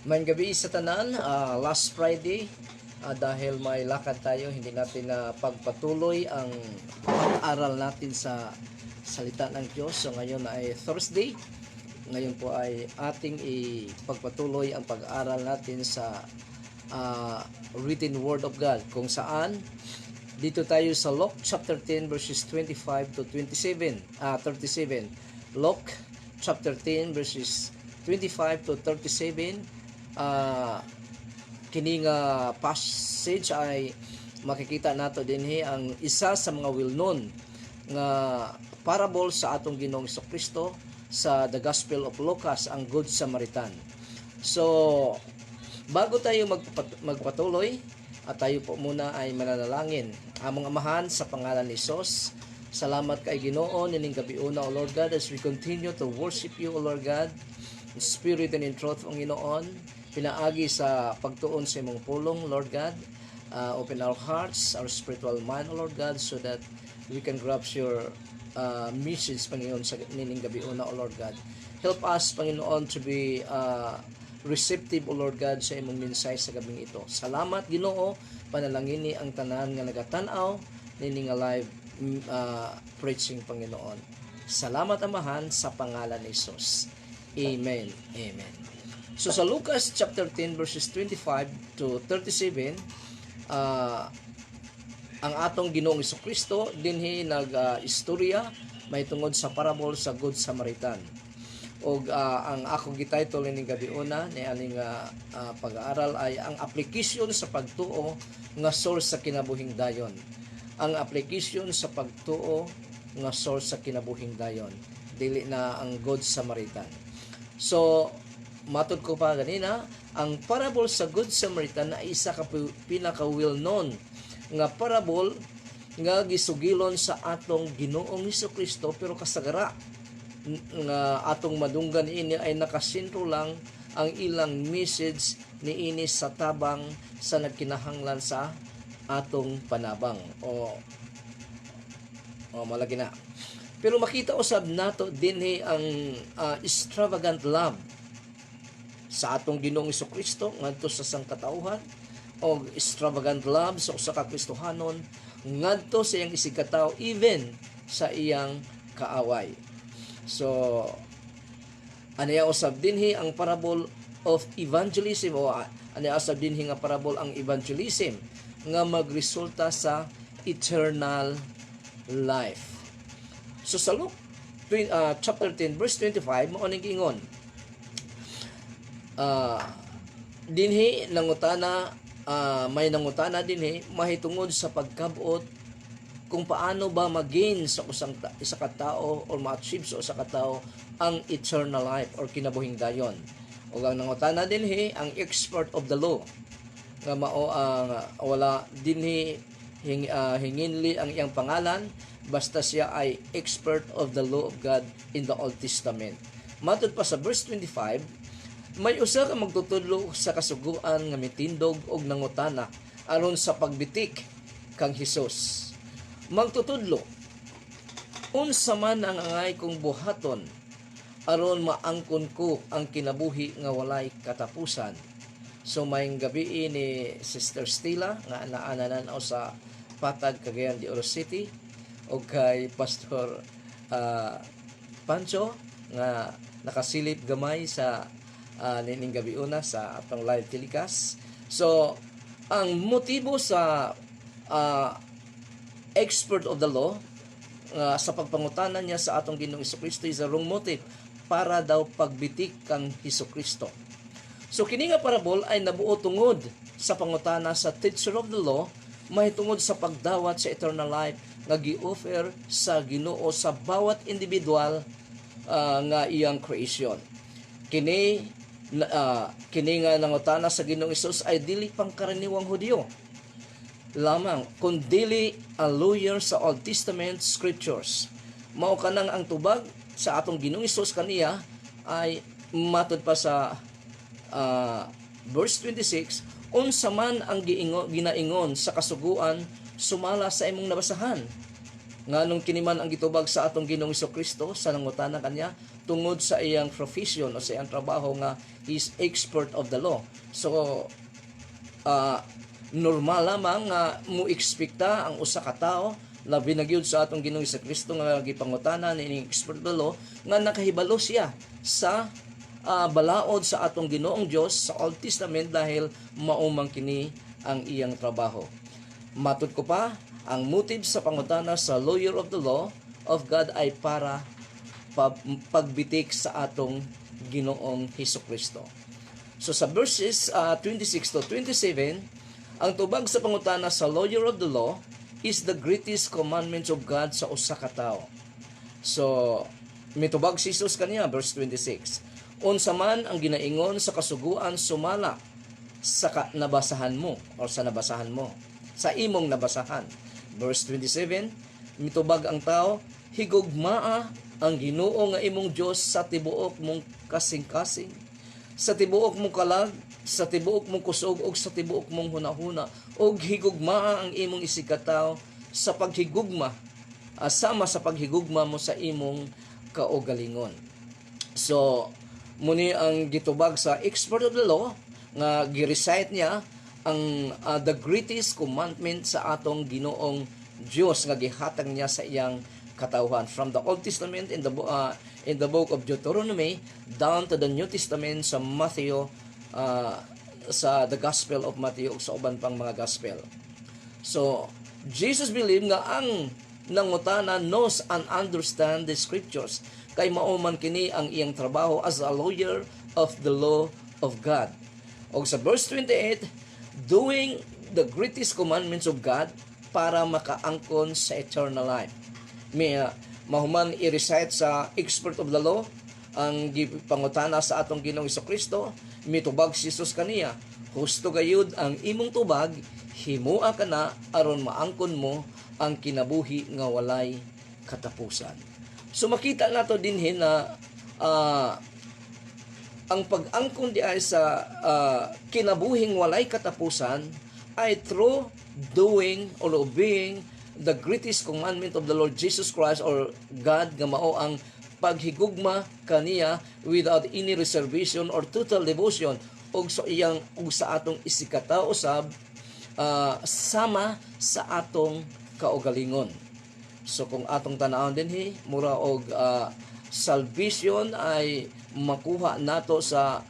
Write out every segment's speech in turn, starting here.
Maayong gabi sa tanan, last Friday, dahil may lakad tayo, hindi natin na pagpatuloy ang pag-aral natin sa salita ng Diyos. So ngayon ay Thursday. Ngayon po ay ating ipagpatuloy ang pag-aral natin sa written word of God, kung saan dito tayo sa Luke chapter 10 verses 25 to 37. 37. Luke chapter 10 verses 25 to 37. Kining passage ay makikita nato dinhi ang isa sa mga well-known nga parable sa atong Ginoong Kristo sa The Gospel of Lucas, ang Good Samaritan. So, bago tayo magpatuloy, at tayo po muna ay mananalangin. Among Amahan, sa pangalan ni Jesus, salamat kay Ginoo nining gabiuna, O Lord God, as we continue to worship you, O Lord God, in spirit and in truth, O Ginoon. Pinaagi sa pagtuon sa imong pulong, Lord God. Open our hearts, our spiritual mind, O Lord God, so that we can grasp your message, Panginoon, sa nining gabiuna, O Lord God. Help us, Panginoon, to be receptive, O Lord God, sa imong mensahe sa gabing ito. Salamat, Ginoo, panalangin ni ang tanan nga nagatanaw nining live preaching, Panginoon. Salamat, Amahan, sa pangalan ni Jesus. Amen. Amen. So sa Lucas chapter 10 verses 25 to 37, ang atong Ginoong Kristo dinhi nag-istorya may tungod sa parable sa Good Samaritan. Og ang akong gititle ni gabiuna ni aning pag-aaral ay ang application sa pagtuo nga source sa kinabuhing dayon. Ang application sa pagtuo nga source sa kinabuhing dayon, dili na ang Good Samaritan. So matud ko pa ganina, ang parable sa Good Samaritan na isa ka pinaka well-known nga parable nga gisugilon sa atong Ginoong Kristo, pero kasagara nga atong madunggan ini ay nakasentro lang ang ilang message ni ini sa tabang sa nagkinahanglan sa atong panabang o malagi na. Pero makita usab nato dinhi ang extravagant love sa atong Ginoong Kristo ngadto sa sangkatauhan, o extravagant love sa usa ka Kristohanon ngadto sa iyang isigkatawo, even sa iyang kaaway. So aniya usab dinhi ang parable of evangelism, o aniya usab dinhi nga parable ang evangelism nga magresulta sa eternal life. So sa Luke chapter 10 verse 25 mao ning ingon, dinhi nangutana, may nangutana dinhi mahitungod sa pagkabot kung paano ba mag-gain sa isa ka tao or ma-achieve sa isa ka tao ang eternal life or kinabuhing dayon. O ang nangutana dinhi ang expert of the law nga mao wala dinhi hinginli ang iyang pangalan, basta siya ay expert of the law of God in the Old Testament. Matud pa sa verse 25, may usa ka magtutudlo sa kasuguan nga mitindog og nangutana aron sa pagbitik kang Hesus. Magtutudlo, unsa man ang angay kong buhaton aron maangkon ko ang kinabuhi nga walay katapusan. So mayong gabi ni Sister Stella nga naananan sa Patag, Cagayan de Oro City, o kay Pastor Pancho nga nakasilip gamay sa nining gabiuna sa atong live telecast. So ang motibo sa expert of the law sa pagpangutana niya sa atong Ginoong Kristo is a wrong motive, para daw pagbitik kang Kristo. So kini nga parable ay nabuo tungod sa pangutana sa teacher of the law mahitungod sa pagdawat sa eternal life nga gi-offer sa Ginoo sa bawat individual nga iyang creation. Kini nga nangutana sa Ginoong Hesus ay dili pangkaraniwang Hudyo lamang, kundili a lawyer sa Old Testament scriptures. Mao kanang ang tubag sa atong Ginoong Hesus kaniya ay matud pa sa verse 26, unsa man ang ginaingon sa kasuguan sumala sa imong nabasahan. Nganong kini man ang gitubag sa atong Ginoong Kristo sa nangutana kaniya, tungod sa iyang profession o sa iyang trabaho nga is expert of the law. So normal lamang nga mo ekspekta ang usa ka tawo labi na gyud sa atong Ginoong Kristo nga gipangutana ni expert of the law nga nakahibalo siya sa balaod sa atong Ginoong Dios sa Old Testament dahil maumang kini ang iyang trabaho. Matud ko pa, ang motive sa pangutana sa lawyer of the law of God ay para pagbitik sa atong Ginoong Hesukristo. So sa verses 26 to 27, ang tubag sa pangutana sa lawyer of the law is the greatest commandments of God sa usa ka tawo. So mitubag si Jesus kaniya, verse 26. Unsa man ang ginaingon sa kasuguan sumala sa nabasahan mo o sa nabasahan mo, sa imong nabasahan. Verse 27, mitubag ang tao, higugmaa ang Ginoo nga imong Dios sa tibuok mong kasing-kasing, sa tibuok mong kalag, sa tibuok mong kusog ug sa tibuok mong hunahuna, ug higugmaa ang imong isikataw sa paghigugma, sama sa paghigugma mo sa imong kaugalingon. So muni ang gitubag sa expert of the law nga gi-recite niya ang the greatest commandment sa atong Ginoong Dios nga gihatag niya sa iyang katawhan from the Old Testament in the book of Deuteronomy down to the New Testament sa Matthew, sa the Gospel of Matthew ug sa uban pang mga gospel. So Jesus believed nga ang nangutana knows and understand the scriptures kay mauman kini ang iyang trabaho as a lawyer of the law of God. O sa verse 28, doing the greatest commandments of God para makaangkon sa eternal life. May mahuman i-recite sa expert of the law ang gipangutana sa atong Ginoong Hesukristo, mitubag si Jesus kaniya, husto gayud ang imong tubag, himua ka na aron maangkon mo ang kinabuhi nga walay katapusan. So makita nato dinhi na ang pag-angkon di ay sa kinabuhing walay katapusan ay through doing or obeying the greatest commandment of the Lord Jesus Christ or God nga mao ang paghigugma kaniya without any reservation or total devotion og sa iyang ug sa atong isikataw usab sama sa atong kaugalingon. So kung atong tanawon dinhi mura og salvation ay makuha nato sa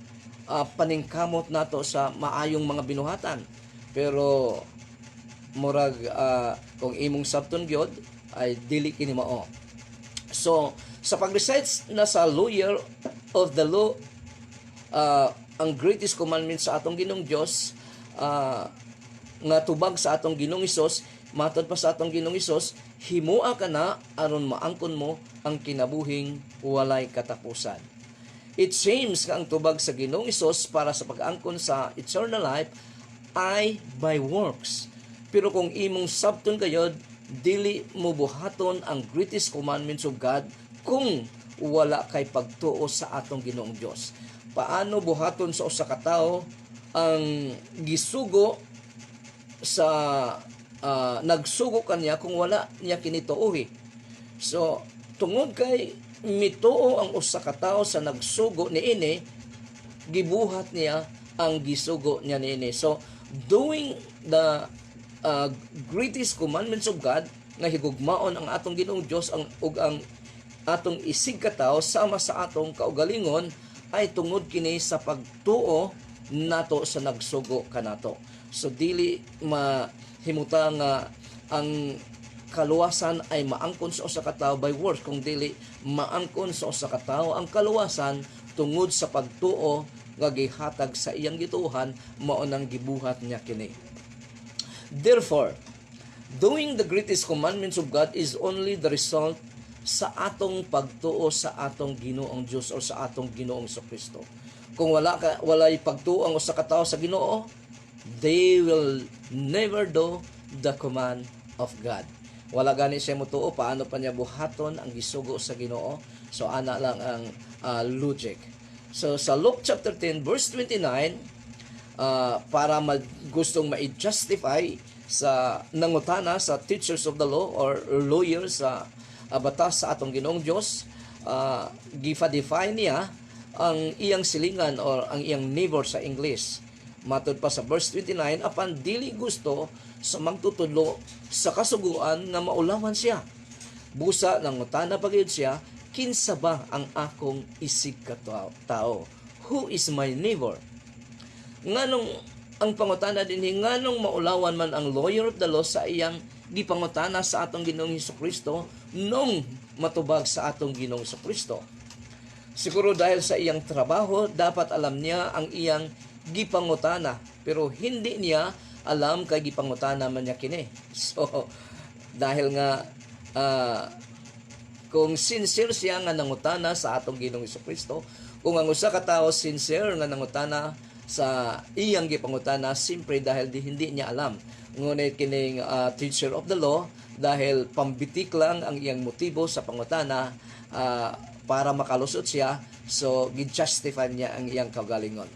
paningkamot nato sa maayong mga binuhatan. Pero murag kung imong sabton gyud ay dili kini mao. So sa pag-recite na sa lawyer of the law ang greatest commandment sa atong Ginoong Dios nga tubag sa atong Ginoong Hesus, matod pa sa atong Ginoong Hesus, himua ka na aron maangkon mo ang kinabuhing walay katapusan. It seems nga ang tubag sa Ginoong Hesus para sa pag-angkon sa eternal life ay by works. Pero kung imong sabton gayod, dili mo buhaton ang greatest commandments of God kung wala kay pagtuo sa atong Ginoong Dios. Paano buhaton sa usa ka tawo ang gisugo sa nagsugo kanya kung wala niya kinituohi? So tungod kay mituo ang usa ka tawo sa nagsugo niini, gibuhat niya ang gisugo niya niini. So doing the greatest commandments of God nga higugmaon ang atong Ginoong Dios ug ang atong isigkataw sama sa atong kaugalingon ay tungod kini sa pagtuo nato sa nagsugo kanato. So dili mahimuta nga ang kaluwasan ay maangkon sa usa ka tawo by works, kung dili maangkon sa usa ka tawo ang kaluwasan tungod sa pagtuo nga gihatag sa iyang gituohan, mao nang gibuhat niya kini. Therefore, doing the greatest commandments of God is only the result sa atong pagtuo sa atong Ginoong Dios o sa atong Ginoong Kristo. Kung walay pagtuo ang usa ka tawo sa Ginoo, they will never do the command of God. Wala gani siya mutuo, paano pa niya buhaton ang gisugo sa Ginoo? So ana lang ang logic. So sa Luke chapter 10 verse 29, para gustong ma-justify sa nangutana sa teachers of the law or lawyers sa batas sa atong Ginoong Dios, gifa-define niya ang iyang silingan or ang iyang neighbor sa English. Matod pa sa verse 29, apan dili gusto sa magtutudlo sa kasuguan nga maulawan siya. Busa nangutana pagayud siya, kinsa ba ang akong isig ka tao? Who is my neighbor? Nganong ang pangutana dinhi, nganong maulawan man ang lawyer of the law sa iyang gipangutana sa atong Ginoong Hesukristo nung matubag sa atong Ginoong Hesukristo? Siguro dahil sa iyang trabaho, dapat alam niya ang iyang gipangutana, pero hindi niya alam kay gipangutana man niya kini. So dahil nga kung sincere siya nga nangutana sa atong Ginoong Hesukristo, kung ang usa ka tawo sincere nga nangutana sa iyang gipangutana, simpre dahil hindi niya alam. Ngunit kining teacher of the law, dahil pambitik lang ang iyang motibo sa pangutana para makalusot siya, so gi-justify niya ang iyang kaugalingon.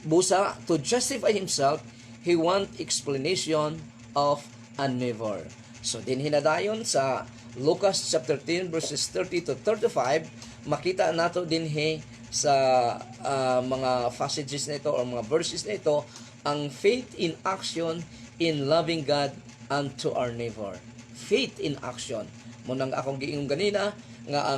Busa, to justify himself, he want explanation of a neighbor. So din hinadayon sa Lucas chapter 10 verses 30 to 35, makita nato dinhi sa mga passages nito or mga verses nito ang faith in action in loving God unto our neighbor. Faith in action. Munang akong giingong ganina nga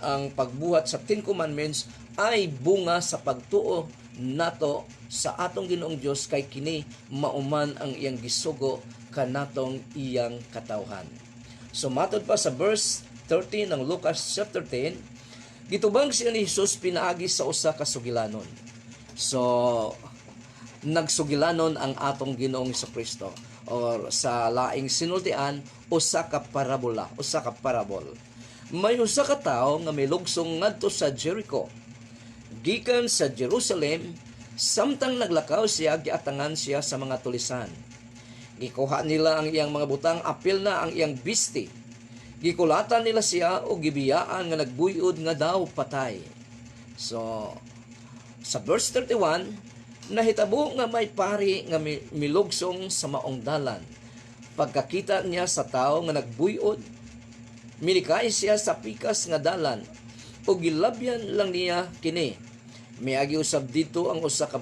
ang pagbuhat sa 10 commandments ay bunga sa pagtuo nato sa atong Ginoong Dios, kay kini mauman ang iyang gisugo kanatong iyang katawhan. So matod pa sa verse 13 ng Lucas chapter 10, gitubang siya ni Jesus pinaagi sa usa ka sugilanon. So nagsugilanon ang atong Ginoong Hesukristo, or sa laing sinultian, usa ka parabola, usa ka parabol. May usa ka tawo nga may lugsong ngadto sa Jericho. Gikan sa Jerusalem, samtang naglakaw siya, giatangan siya sa mga tulisan. Gikuha nila ang iyang mga butang, apil na ang iyang bisti. Gikulatan nila siya o gibiyaan nga nagbuyod nga daw patay. So sa verse 31, nahitabo nga may pari nga milugsong sa maong dalan. Pagkakita niya sa tao nga nagbuyod, milikay siya sa pikas nga dalan o gilabyan lang niya kini. Miagi usab dito ang usa ka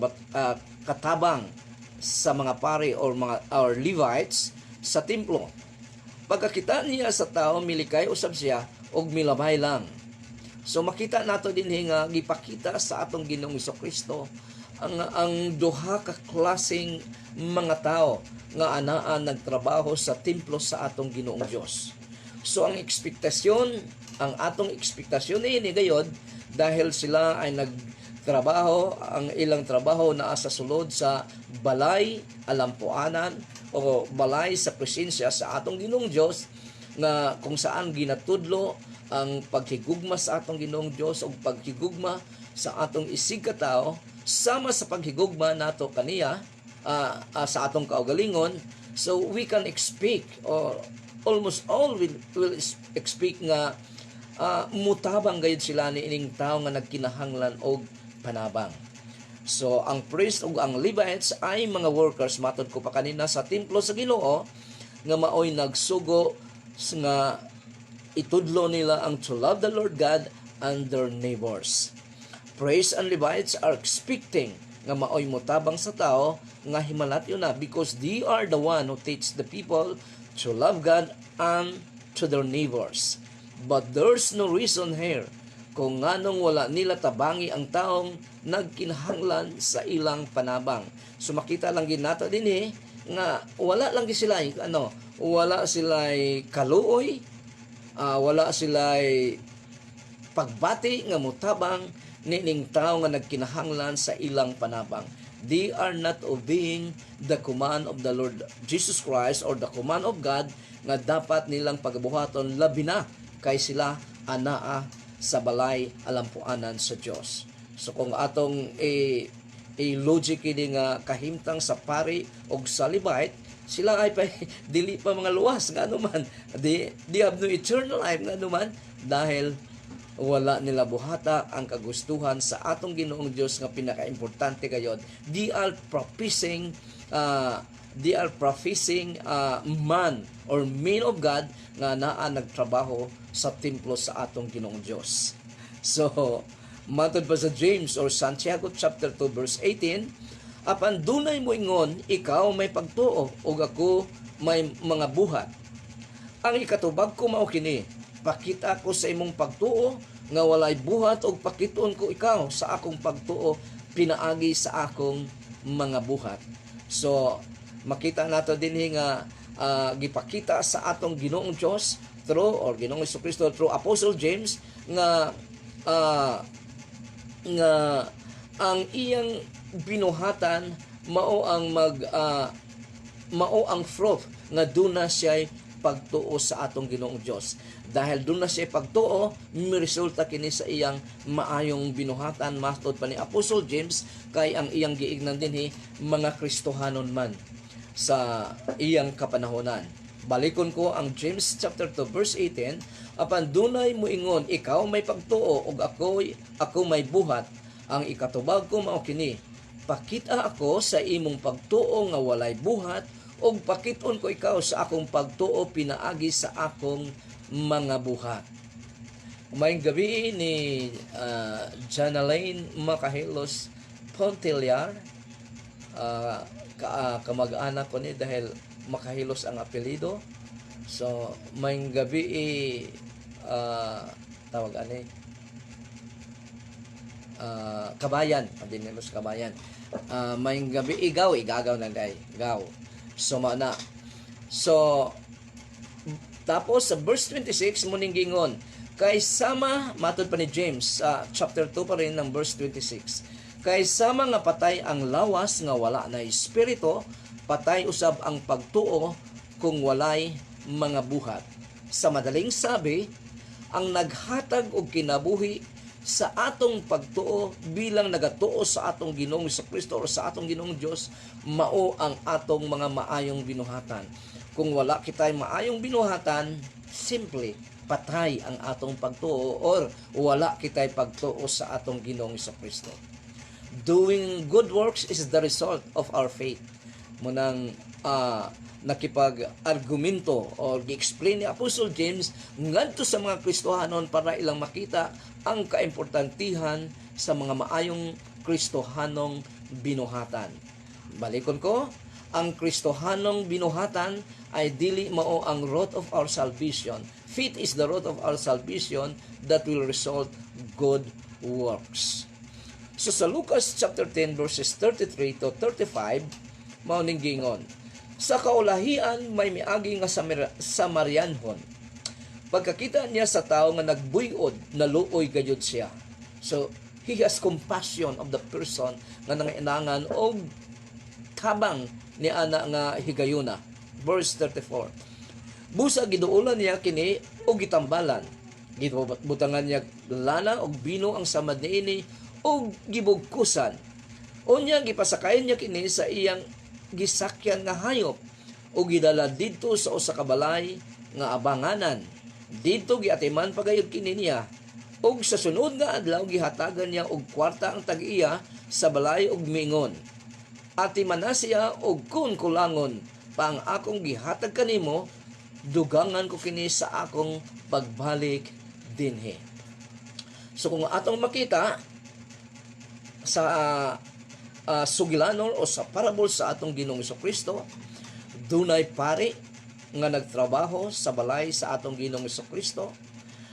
katabang sa mga pari or Levites sa templo. Pagkakita niya sa tao, milikay usab siya og milabay lang. So makita nato dinhi nga gipakita sa atong Ginoong Hesukristo ang duha ka klaseng mga tao nga anaa nagtrabaho sa templo sa atong Ginoong Dios. So ang atong ekspektasyon ni gayod, dahil sila ay nagtrabaho, ang ilang trabaho naa sa sulod sa balay alampuanan o balay sa presensya sa atong Ginoong Dios, nga kung saan ginatudlo ang paghigugma sa atong Ginoong Dios o paghigugma sa atong isig katao, sama sa paghigugma nato kaniya sa atong kaugalingon. So we can expect, or almost all will expect nga mutabang gayud sila ni ining tao nga nagkinahanglan og panabang. So ang priest ug ang Levites ay mga workers, matod ko pa kanina, sa templo sa Ginoo, nga maoy nagsugo nga itudlo nila ang to love the Lord God and their neighbors. Praise and Levites are expecting nga maoy mutabang sa tao nga himalatyo na, because they are the one who teach the people to love God and to their neighbors. But there's no reason here kung nganong wala nila tabangi ang taong nagkinahanglan sa ilang panabang. So makita lang ginato din nga wala lang sila wala sila kaluoy, wala sila pagbati nga mutabang nining tao nga nagkinahanglan sa ilang panabang. They are not obeying the command of the Lord Jesus Christ or the command of God nga dapat nilang pagabuhaton, labi na kay sila anaa sa balay alampuanan sa Dios. So kung atong logic ini nga kahimtang sa pari o sa Levite, sila ay dili pa mga luwas nga anuman, they have no eternal life nga anuman, dahil wala nila buhata ang kagustuhan sa atong Ginoong Dios nga pinakaimportante gayod. They are practicing they are professing man or men of God nga naa nagtrabaho sa templo sa atong Ginoong Dios. So, matod pa sa James or Santiago chapter 2 verse 18, apan dunay mo ingon, ikaw may pagtuo ug ako may mga buhat. Ang ikatubag ko mao kini, pakita ko sa imong pagtuo nga walay buhat ug pakituon ko ikaw sa akong pagtuo pinaagi sa akong mga buhat. So, makita nato dinhi nga gipakita sa atong Ginoong Dios through or Ginoong Jesucristo through Apostle James nga ang iyang binuhatan mao ang fruit nga duna siya pagtuo sa atong Ginoong Dios. Dahil duna siya pagtuo, miresulta kini sa iyang maayong binuhatan. Matod pa ni Apostle James kay ang iyang giignan dinhi mga Kristohanon man sa iyang kapanahonan. Balikon ko ang James chapter 2 verse 18, apan dunay moingon, ikaw may pagtuo ug ako may buhat. Ang ikatubag ko mao kini, pakita ako sa imong pagtuo nga walay buhat ug pakiton ko ikaw sa akong pagtuo pinaagi sa akong mga buhat. Umayong gabi ni Janalaine Macahilos Pontillar, kamag-anak ko ni dahil Macahilos ang apelido. So, mayong gabi tawag ani kabayan, Adinilos kabayan. Mayong gabi igagaw na day, gaw. So, mana. So, tapos sa verse 26 muning gingon, kay sama matod pa ni James chapter 2 pa rin ng verse 26. Kay sama nga patay ang lawas nga wala na espiritu, patay usab ang pagtuo kung walay mga buhat. Sa madaling sabi, ang naghatag og kinabuhi sa atong pagtuo bilang nagatuo sa atong Ginoong Jesucristo o sa atong Ginoong Dios mao ang atong mga maayong binuhatan. Kung wala kitay maayong binuhatan, simple patay ang atong pagtuo or wala kitay pagtuo sa atong Ginoong Jesucristo. Doing good works is the result of our faith. Munang nakipag-argumento o gi-explain ni Apostle James ngadto sa mga Kristohanon para ilang makita ang kaimportantihan sa mga maayong Kristohanong binuhatan. Balikon ko, ang Kristohanong binuhatan ay dili mao ang root of our salvation. Faith is the root of our salvation that will result good works. So sa Lucas chapter 10 verses 33 to 35, mao ning gingon, sa kaulahian may miagi nga Samarianhon. Pagkakita niya sa tao nga nagbuyod, naluoy gayud siya. So he has compassion of the person nga nangailangan og tabang ni ana nga higayuna. Verse 34. Busa giduulan niya kini og gitambalan. Gibutangan niya lana og bino ang samad niini og gibugkusan. Unya gipasakayan niya kini sa iyang gisakyan nga hayop o gidala didto sa usa ka balay nga abanganan. Didto giatiman pagayod kini niya og sa sunod nga adlaw gihatagan niya og kwarta ang tag-iya sa balay og mingon, atiman na siya og kun kulangon pa ang akong gihatag kanimo, dugangan ko kini sa akong pagbalik dinhi. So kung atong makita sa sugilanon o sa parable sa atong Ginoong Jesucristo, dunay pari nga nagtrabaho sa balay sa atong Ginoong Jesucristo,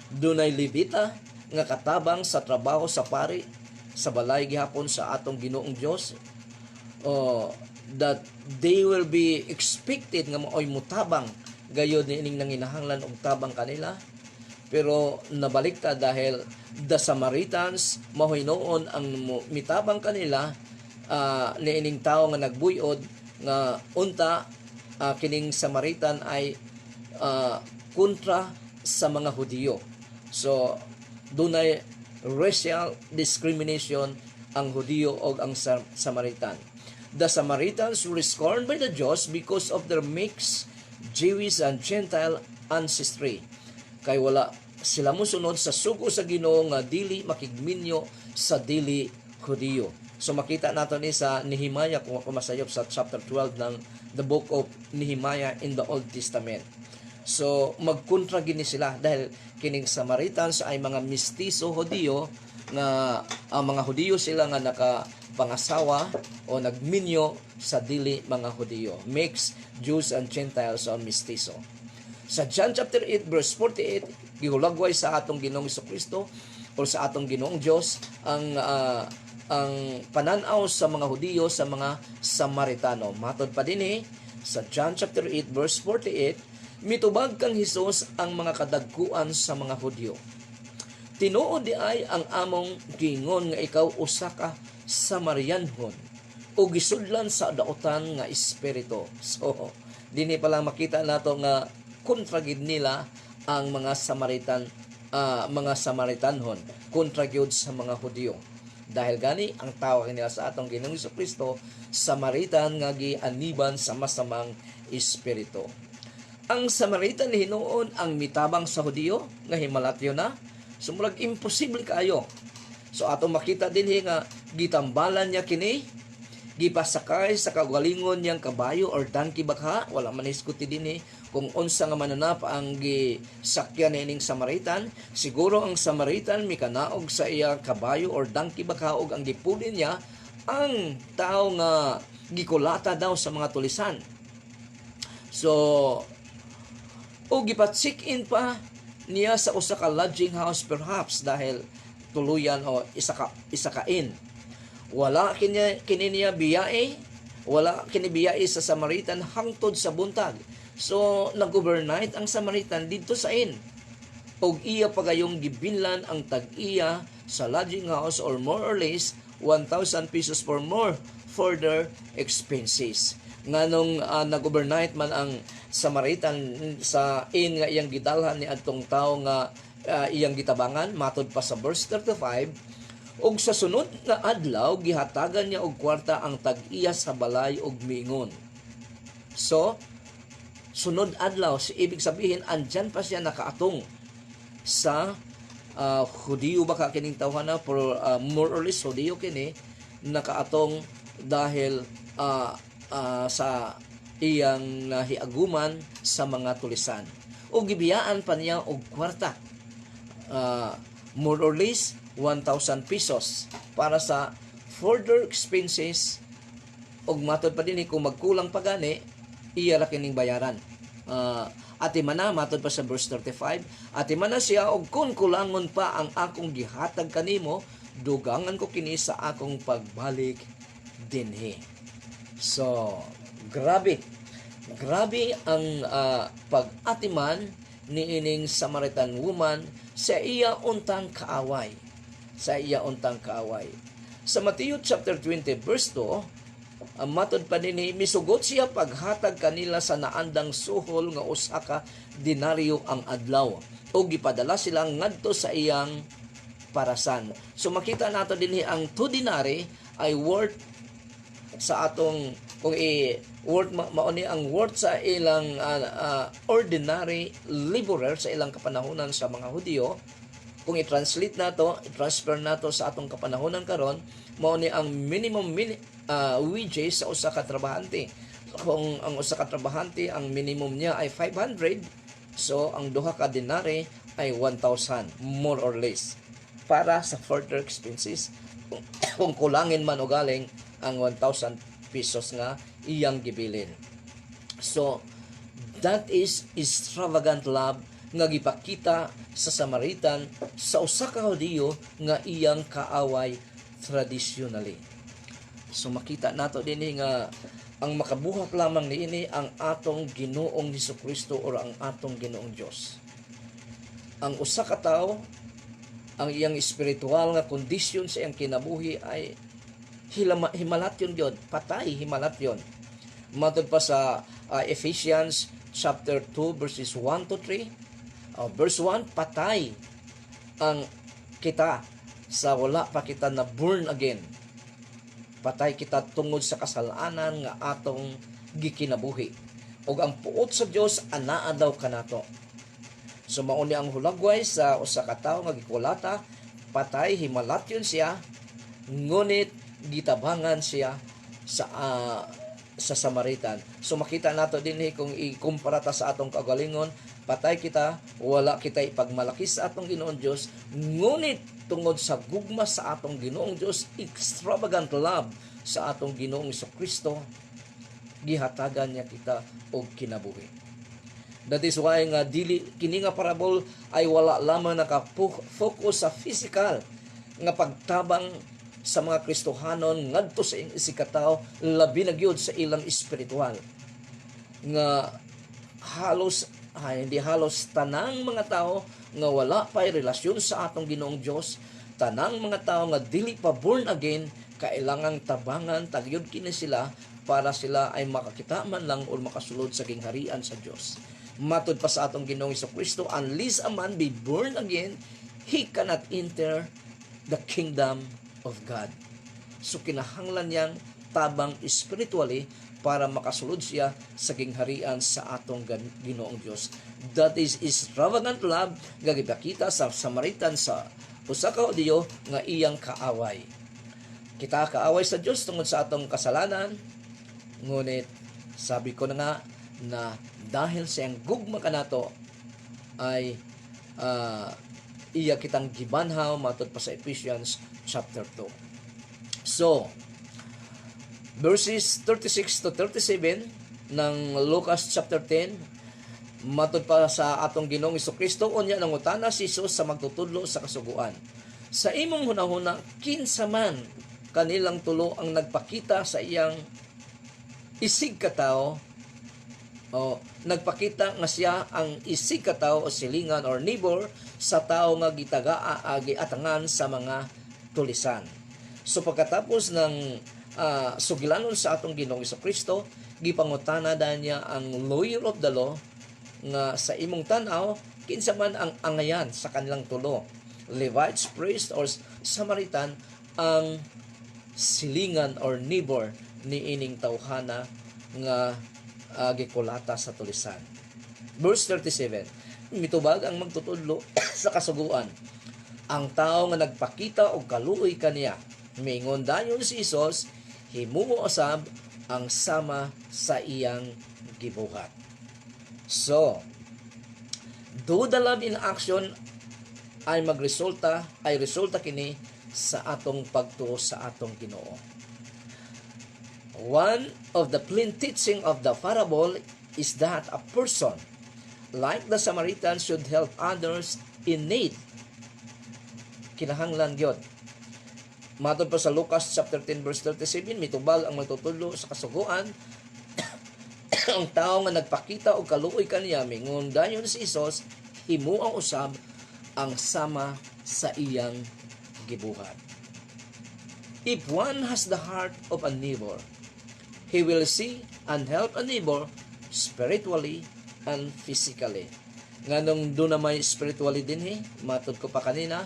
dunay levita nga katabang sa trabaho sa pari sa balay gihapon sa atong Ginoong Dios, that they will be expected nga maoy mutabang gayud niining nanginahanglan og tabang kanila, pero nabaliktad dahil the Samaritans mahoynoon ang mitabang kanila. Niining tao nga nagbuyod nga unta kining Samaritan ay kontra sa mga Hudiyo. So dunay racial discrimination ang Hudiyo o ang Samaritan. The Samaritans were scorned by the Jews because of their mixed Jewish and Gentile ancestry. Kay wala sila mosunod sa sugo sa Ginoo nga dili makigminyo sa dili Hudiyo. So makita nato ni sa Nehemiah kung ako masayop sa chapter 12 ng the book of Nehemiah in the Old Testament. So magkontra gini sila dahil kining Samaritans ay mga mistiso Hudiyo nga mga Hudiyo sila nga nakapangasawa o nagminyo sa dili mga Hudiyo. Mixed Jews and Gentiles o mistiso. Sa John chapter 8 verse 48, gihulagway sa atong Ginoong Kristo o sa atong Ginoong Dios ang pananaw sa mga Hudiyo sa mga Samaritano. Matod pa dinhi sa John chapter 8 verse 48, mitubag kang Hesus ang mga kadagkuan sa mga Hudiyo. Tinuod di ay ang among gingon nga ikaw usa ka Samarianhon o gisudlan sa dautan nga espiritu. So dinhi pa lang makita nato nga kontra gid nila ang mga Samaritanhon kontra gyud sa mga Hudiyo. Dahil gani ang tawag nila sa atong Ginoong Kristo Samaritan nga gianiban sa masamang espiritu. Ang Samaritan ni hinuon ang mitabang sa Hudiyo nga himalatyo na. Sumurag imposible kayo. So ato makita din nga gitambalan niya kini, gipasakay sa kagalingon niyang kabayo or donkey bakha. Wala man iskuti din kung unsa nga mananap ang gisakyan nining Samaritan. Siguro ang Samaritan mikanaog sa iya kabayo or donkey bakha og ang gipuli niya ang tao nga gikulata daw sa mga tulisan. So o gipa-check in pa niya sa usa ka lodging house perhaps dahil tuluyan o isa ka in. Wala kini niya biyae, wala kini biyae sa Samaritan hangtod sa buntag. So nag-overnight ang Samaritan didto sa in. Og iya pagayong gibinlan ang tag-iya sa lodging house or more or less 1,000 pesos for more further expenses. Nganong nag-overnight man ang Samaritan sa in nga iyang gidalhan ni adtong tawo nga iyang gitabangan, matod pa sa verse 35, og sa sunod nga adlaw gihatagan niya og kwarta ang tag-iya sa balay og miingon. So sunod adlaw, ibig sabihin andyan pa siya nakaatong sa Hudiyo baka kining tawhana for more or less Hudiyo kini nakaatong dahil sa iyang nahiaguman sa mga tulisan. O gibiyaan pa niya og kwarta. More or less 1,000 pesos para sa further expenses og matod pa din kung magkulang pa gani iya ra kining bayaran. Ati mana matod pa sa verse 35, ati mana siya og kun kulangon pa ang akong gihatag kanimo, dugangan ko kini sa akong pagbalik dinhi. So, grabe ang pag-atiman ni ining Samaritan woman sa iya untang kaaway. Sa Matthew chapter 20 verse 2, matod pa dinhi misugot siya paghatag kanila sa naandang suhol nga usa ka denaryo ang adlaw o gipadala sila ngadto sa iyang parasan. So makita nato dinhi ang 2 denary ay worth sa atong kung worth mauni ang worth sa ilang ordinary laborer sa ilang kapanahonan sa mga Hudiyo. Kung i-translate nato, i-transfer nato sa atong kapanahonan karon, mauni ang minimum wages sa usa ka trabahante. Kung ang usa ka trabahante ang minimum niya ay 500, so ang duha ka denary ay 1,000 more or less para sa further expenses. Kung kulangin man o galing ang 1,000 pesos nga iyang gibilin. So that is extravagant love nga gipakita sa Samaritan sa usa ka Hudiyo nga iyang kaaway traditionally. So makita nato dinhi nga ang makabuhat lamang niini ang atong Ginoong Hesukristo o ang atong Ginoong Dios. Ang usa ka tawo ang iyang espiritual nga kondisyon sa iyang kinabuhi ay himalatyon gyud, patay himalatyon. Matod pa sa Ephesians chapter 2 verses 1 to 3. Verse 1, patay ang kita sa wala pa kita na born again. Patay kita tungod sa kasalanan nga atong gikinabuhi. Og ang puot sa Dios anaa daw kanato. So mauni ang hulagway sa usa ka tawo nga gikulata, patay himalatyon siya, ngunit gitabangan siya sa Samaritan. So makita nato dinhi kung ikumpara ta sa atong kagalingon, patay kita, wala kita ipagmalaki sa atong Ginoong Dios, ngunit tungod sa gugma sa atong Ginoong Dios, extravagant love sa atong Ginoong Kristo, gihatagan niya kita og kinabuhi. That is why nga dili kini nga parable ay wala lamang naka-focus sa physical nga pagtabang sa mga Kristohanon ngadto sa isikataw, labi na gyud sa ilang espiritual nga hindi halos tanang mga tao nga wala pa'y relasyon sa atong Ginoong Dios, tanang mga tao nga dili pa born again, kailangang tabangan tagyod kini sila para sila ay makakita man lang o makasulod sa gingharian sa Dios. Matud pa sa atong Ginoong Kristo, unless a man be born again, he cannot enter the kingdom of God. So kinahanglan niyang tabang spiritually para makasulod siya sa gingharian sa atong Ginoong Dios. That is extravagant love nga gipakita sa Samaritan sa usa ka Hudiyo nga iyang kaaway. Kita kaaway sa Dios tungod sa atong kasalanan, ngunit sabi ko na nga na dahil sa ang gugma kanato ay iya kitang gibanhaw matud pa sa Ephesians chapter 2. So, verses 36 to 37 ng Lucas chapter 10, matud pa sa atong Ginoong Kristo, unya nangutana si Jesus sa magtutudlo sa kasuguan. Sa imong hunahuna, kinsa man kanilang tulo ang nagpakita sa iyang isig katao, nagpakita nga siya ang isig katao o silingan or neighbor sa tao nga giatangan sa mga tulisan. So pagkatapos ng sugilanon sa atong Ginoong Kristo, gipangutana niya ang lawyer of the law nga sa imong tan-aw kinsa man ang angayan sa kanilang tulo, Levites, priest or Samaritan, ang silingan or neighbor ni ining tawhana nga gikulata sa tulisan. Verse 37, mitubag ang magtutudlo sa kasuguan. Ang tao nga nagpakita og kaluoy kaniya, mingon dayon si Jesus, himuo usab ang sama sa iyang gibuhat. So, do the love in action ay resulta kini sa atong pagtuo sa atong Ginoo. One of the plain teaching of the parable is that a person, like the Samaritan, should help others in need. Kinahanglan gyud. Matod pa sa Lucas chapter 10 verse 37, mitubag ang magtutudlo sa kasuguan. Ang tao nga nagpakita og kaluoy kaniya, mingon dayon si Jesus, himuang usab ang sama sa iyang gibuhat. If one has the heart of a neighbor, he will see and help a neighbor spiritually and physically. Nganong doon na may spiritually din matod ko pa kanina,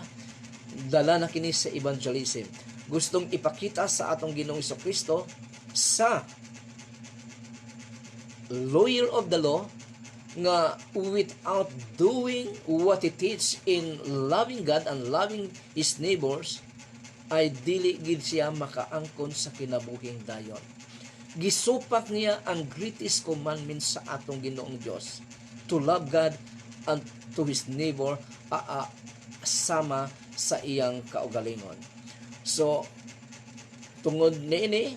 dala na kini sa evangelism. Gustong ipakita sa atong Ginoong Kristo sa lawyer of the law nga without doing what he teach in loving God and loving his neighbors, ay dili gid siya makaangkon sa kinabuhing dayon. Gisupak niya ang greatest commandment sa atong Ginoong Dios, to love God and to his neighbor sama sa iyang kaugalingon. So tungod niini,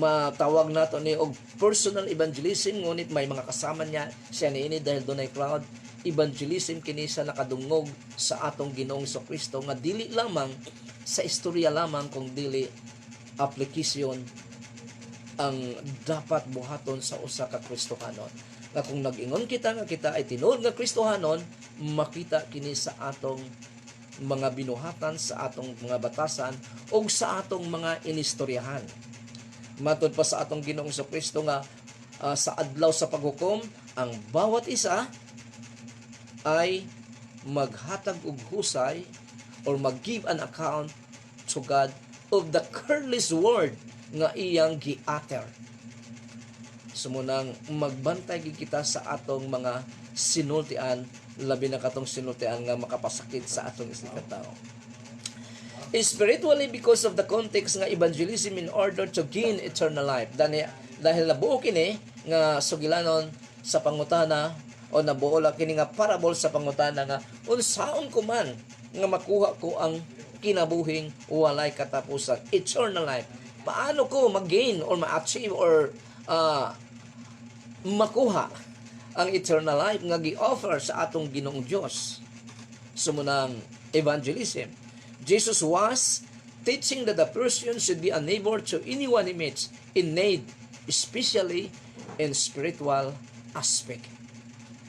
matawag nato ni og personal evangelism, ngunit may mga kasama niya siya niini dahil dunay crowd. Evangelism kini sa nakadungog sa atong Ginoong Kristo nga dili lamang sa istorya lamang, kung dili application ang dapat buhaton sa usa ka Kristohanon. Na kung nag-ingon kita nga kita ay tinuod nga Kristohanon, makita kini sa atong mga binuhatan, sa atong mga batasan o sa atong mga inistoryahan. Matod pa sa atong Ginoong Kristo nga sa adlaw sa paghukom, ang bawat isa ay maghatag og husay or mag-give an account to God of the careless word nga iyang gi-utter. Sumunang magbantay kita sa atong mga sinultian, labi na katong sinultian nga makapasakit sa atong isang katao. Spiritually, because of the context nga evangelism in order to gain eternal life. Dahil nabuo kini nga sugilanon sa pangutana o nabuo lang kini nga parable sa pangutana nga unsaon ko man nga makuha ko ang kinabuhing walay katapusan, eternal life. Paano ko mag-gain or ma-achieve or makuha ang eternal life nga gi-offer sa atong Ginoong Dios? Sumunang evangelism. Jesus was teaching that the person should be a neighbor to anyone he meets in need, especially in spiritual aspect.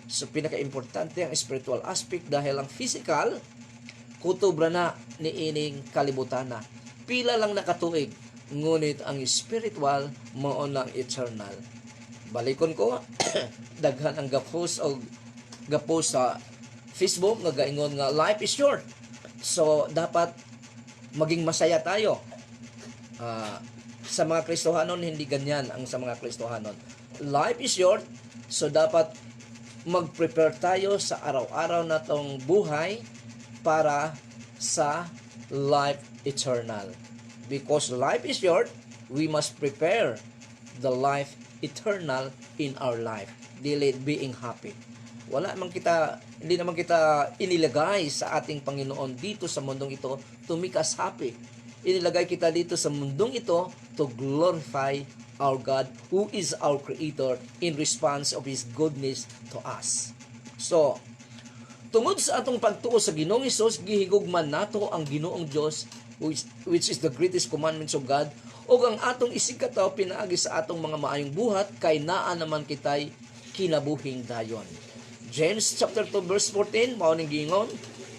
So, pinaka-importante ang spiritual aspect dahil ang physical, kutubra na ni ining kalibutan na. Pila lang nakatuig, ngunit ang spiritual, mao ang eternal. Balikon ko, daghan ang gapos o gapos sa Facebook nga gaingon nga life is short. So, dapat maging masaya tayo. Sa mga Kristohanon, hindi ganyan ang sa mga Kristohanon. Life is short, so dapat mag-prepare tayo sa araw-araw na tong buhay para sa life eternal. Because life is short, we must prepare the life eternal in our life. Dili being happy. Hindi naman kita inilagay sa ating Panginoon dito sa mundong ito to make us happy. Inilagay kita dito sa mundong ito to glorify our God who is our Creator in response of His goodness to us. So, tungod sa atong pagtuo sa Ginoong Hesus, gihigugman nato ang Ginoong Dios which is the greatest commandments of God, ug ang atong isigkataw pinaagi sa atong mga maayong buhat kay naa naman kitay kinabuhing dayon. James chapter 2 verse 14 mao ning giingon,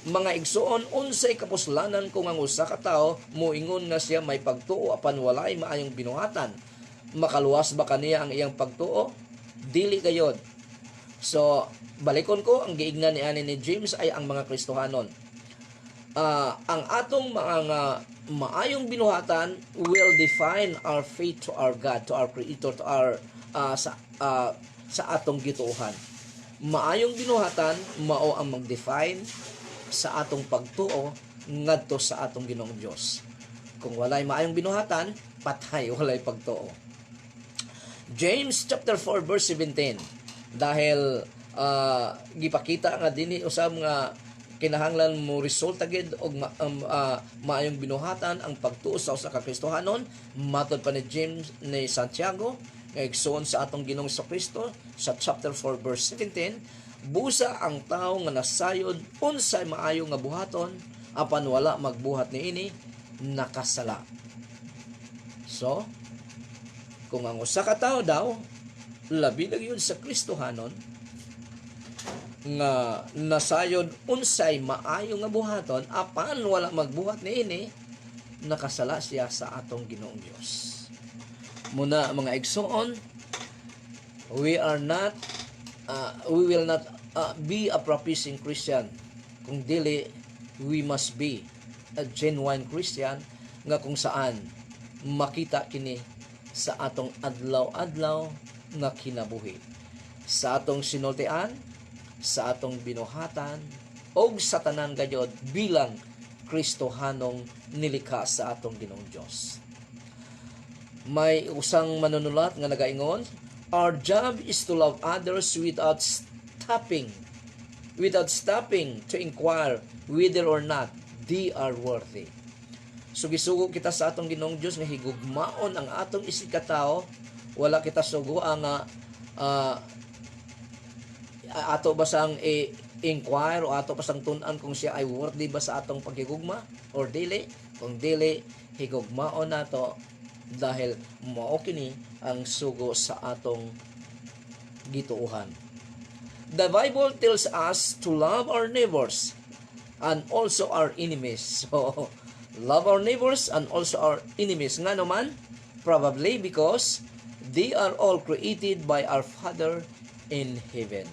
mga igsuon, unsay kapuslanan kung ang usa ka tawo moingon nga siya may pagtuo apan walay maayong binuhatan, makaluwas ba kaniya ang iyang pagtuo? Dili gayod. So, balikon ko, ang giignan ni James ay ang mga Kristohanon. Ang atong mga maayong binuhatan will define our faith to our God, to our Creator, to our sa atong gituohan. Maayong binuhatan mao ang mag-define sa atong pagtuo ngadto sa atong Ginoong Dios. Kung walay maayong binuhatan, patay, walay pagtuo. James chapter 4 verse 17. Dahil gipakita nga dinhi usab nga kinahanglan mo resulta gid og maayong binuhatan ang pagtuo sa usa ka Kristohanon, matod pa ni James ni Santiago nga igsoon sa atong Ginoong Kristo sa chapter 4 verse 17, busa ang tawo nga nasayod unsay maayo nga buhaton apan wala magbuhat niini nakasala. So, kung ang usa ka tawo daw labi na yun sa Kristohanon nga nasayod unsay maayo nga buhaton apan wala magbuhat niini nakasala siya sa atong Ginoong Dios. Muna mga igsoon, we will not be a practicing Christian. Kung dili, we must be a genuine Christian nga kung saan makita kini sa atong adlaw-adlaw nga kinabuhi, sa atong sinultian, sa atong binuhatan, og sa tanan gayod bilang Kristohanong nilikha sa atong Ginoong Dios. May usang manunulat nga nagaingon, our job is to love others without stopping to inquire whether or not they are worthy. So gisugo kita sa atong Ginoong Dios nga higugmaon ang atong isig ka tawo, wala kita sugo ang ato basang inquire o ato basang tun-an kung siya ay worthy ba sa atong paghigugma or dili. Kung dili, higugmaon nato dahil mao kini ang sugo sa atong gituuhan. The Bible tells us to love our neighbors and also our enemies. So, love our neighbors and also our enemies. Nga naman, probably because they are all created by our Father in heaven.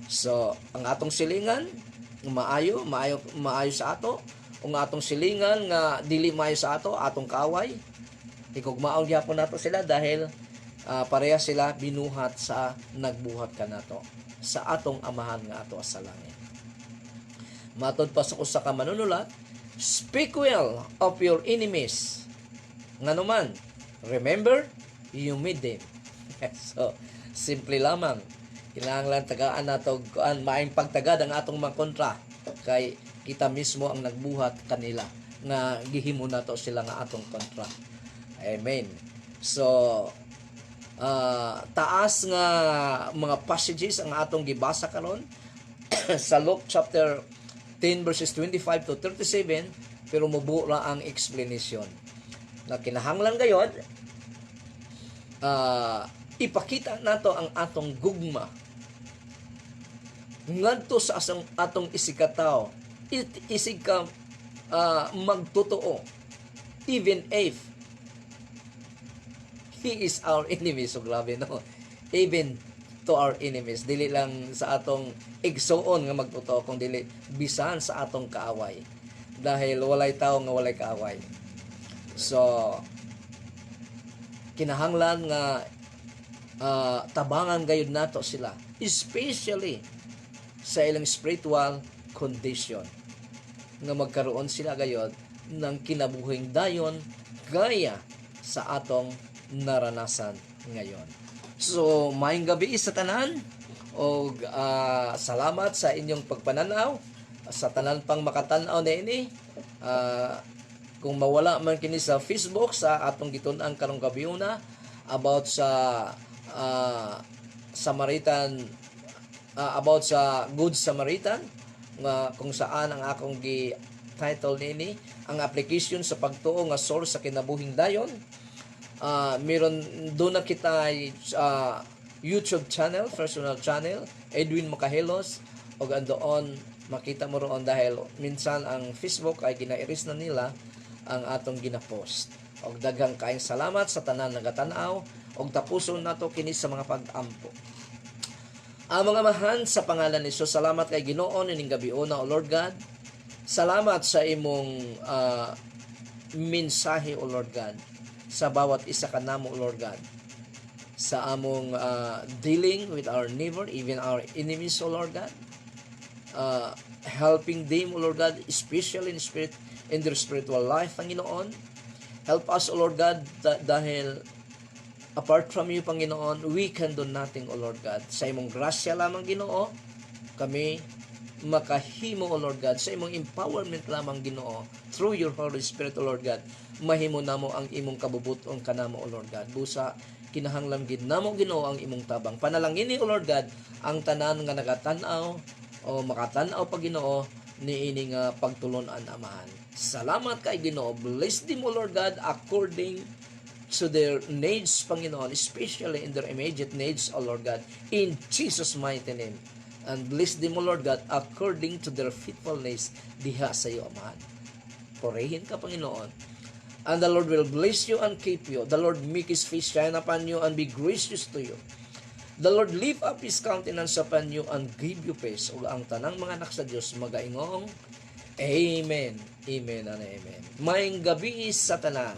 So, ang atong silingan, maayo sa ato. Ang atong silingan nga dili maayo sa ato, atong kaaway, higugmaon gyapon nato sila dahil pareha sila binuhat sa nagbuhat kanato sa atong amahan nga ato sa langit. Matod pa sa usa ka manunulat, Speak well of your enemies. Nga naman, remember, you made them. So, simple lamang. Kinahanglan tagaan nato kuan maayong pagtagad ang atong mga kontra kay kita mismo ang nagbuhat kanila nga gihimo nato sila nga atong kontra. Amen. So, taas nga mga passages ang atong gibasa karon sa Luke chapter 10 verses 25 to 37, pero mubuo ra ang explanation. Na kinahanglan gayod ipakita nato ang atong gugma ngadto sa atong isikataw, isig ka magtotoo even if he is our enemy. So grabe no, even to our enemies, dili lang sa atong igsuon nga magtotoo, kung dili bisan sa atong kaaway, dahil walay tao nga walay kaaway. So kinahanglan nga tabangan gayud nato sila, especially sa ilang spiritual condition, nga magkaroon sila gayud ng kinabuhing dayon gaya sa atong naranasan ngayon. So, maayong gabi sa tanan, o salamat sa inyong pagpananaw, sa tanan pang makatanaw na ini. Kung mawala man kini sa Facebook, sa atong gitun-an karong gabi una, about sa Samaritan, about sa Good Samaritan, nga kung saan ang akong gi-title nini, ang application sa pagtuo nga source sa kinabuhing dayon. Meron doon na kita YouTube channel, personal channel, Edwin Macahelos, o andoon makita mo roon, dahil minsan ang Facebook ay ginairis na nila ang atong ginapost. O daghang kaayong salamat sa tanan nagatanaw, o tapuson nato kini sa mga pag-ampo. Ang mga mahan sa pangalan ni Jesus, salamat kay Ginoo ning gabi una, O Lord God. Salamat sa imong mensahe, O Lord God, sa bawat isa kanamo, Lord God, sa among dealing with our neighbor, even our enemies, O Lord God, helping them, O Lord God, especially in their spiritual life, Panginoon. Help us, O Lord God, dahil apart from you, Panginoon, we can do nothing, O Lord God. Sa imong grasya lamang, Ginoo, kami makahimo, O Lord God, sa imong empowerment lamang, Ginoo, through your Holy Spirit, O Lord God, mahimo namo ang imong kabubuton kanamo, O Lord God. Busa kinahanglan gid namo, Ginoo, ang imong tabang. Panalangin ni, O Lord God, ang tanan nga nagatanaw o makatanaw pa, Ginoo, niini nga pagtulon-an amahan. Salamat kay Ginoo. Bless them, O Lord God, according to their needs, Panginoon, especially in their immediate needs, O Lord God, in Jesus' mighty name. And bless them, O Lord God, according to their faithfulness diha sa iyo, amahan. Purihin ka, Panginoon. And the Lord will bless you and keep you. The Lord make His face shine upon you and be gracious to you. The Lord lift up His countenance upon you and give you peace. Ug ang tanang mga anak sa Dios magaingong Amen. Amen and amen. Maayong gabi sa tanan.